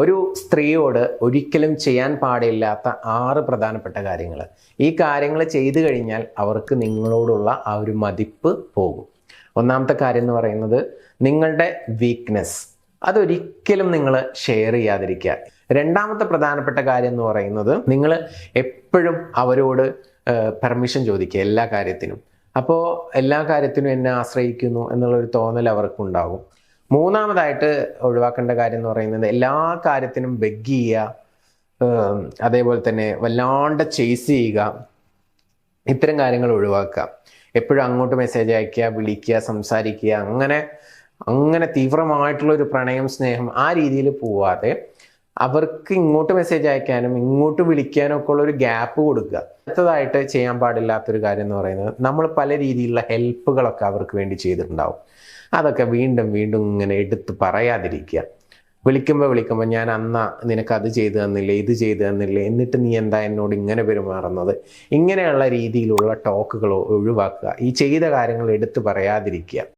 ഒരു സ്ത്രീയോട് ഒരിക്കലും ചെയ്യാൻ പാടില്ലാത്ത 6 പ്രധാനപ്പെട്ട കാര്യങ്ങൾ. ഈ കാര്യങ്ങൾ ചെയ്തു കഴിഞ്ഞാൽ അവർക്ക് നിങ്ങളോടുള്ള ആ ഒരു മതിപ്പ് പോകും. ഒന്നാമത്തെ കാര്യം എന്ന് പറയുന്നത് നിങ്ങളുടെ വീക്ക്നെസ് അതൊരിക്കലും നിങ്ങൾ ഷെയർ ചെയ്യാതിരിക്കുക. രണ്ടാമത്തെ പ്രധാനപ്പെട്ട കാര്യം എന്ന് പറയുന്നത് നിങ്ങൾ എപ്പോഴും അവരോട് പെർമിഷൻ ചോദിക്കുക എല്ലാ കാര്യത്തിനും. അപ്പോൾ എല്ലാ കാര്യത്തിനും എന്നെ ആശ്രയിക്കുന്നു എന്നുള്ളൊരു തോന്നൽ അവർക്കുണ്ടാകും. മൂന്നാമതായിട്ട് ഒഴിവാക്കേണ്ട കാര്യം എന്ന് പറയുന്നത് എല്ലാ കാര്യത്തിനും ബെഗ് ചെയ്യുക, അതേപോലെ തന്നെ വല്ലാണ്ട് ചേസ് ചെയ്യുക. ഇത്തരം കാര്യങ്ങൾ ഒഴിവാക്കുക. എപ്പോഴും അങ്ങോട്ട് മെസ്സേജ് അയക്കുക, വിളിക്കുക, സംസാരിക്കുക, അങ്ങനെ തീവ്രമായിട്ടുള്ളൊരു പ്രണയം, സ്നേഹം ആ രീതിയിൽ പോവാതെ അവർക്ക് ഇങ്ങോട്ട് മെസ്സേജ് അയക്കാനും ഇങ്ങോട്ട് വിളിക്കാനും ഒക്കെ ഉള്ള ഒരു ഗ്യാപ്പ് കൊടുക്കുക. അടുത്തതായിട്ട് ചെയ്യാൻ പാടില്ലാത്തൊരു കാര്യം എന്ന് പറയുന്നത് നമ്മൾ പല രീതിയിലുള്ള ഹെൽപ്പുകളൊക്കെ അവർക്ക് വേണ്ടി ചെയ്തിട്ടുണ്ടാവും. അതൊക്കെ വീണ്ടും വീണ്ടും ഇങ്ങനെ എടുത്ത് പറയാതിരിക്കുക. വിളിക്കുമ്പോൾ ഞാൻ അന്നാ നിനക്ക് അത് ചെയ്തു തന്നില്ലേ, ഇത് ചെയ്തു തന്നില്ലേ, എന്നിട്ട് നീ എന്താ എന്നോട് ഇങ്ങനെ പെരുമാറുന്നത്, ഇങ്ങനെയുള്ള രീതിയിലുള്ള ടോക്കുകൾ ഒഴിവാക്കുക. ഈ ചെയ്ത കാര്യങ്ങൾ എടുത്ത് പറയാതിരിക്കുക.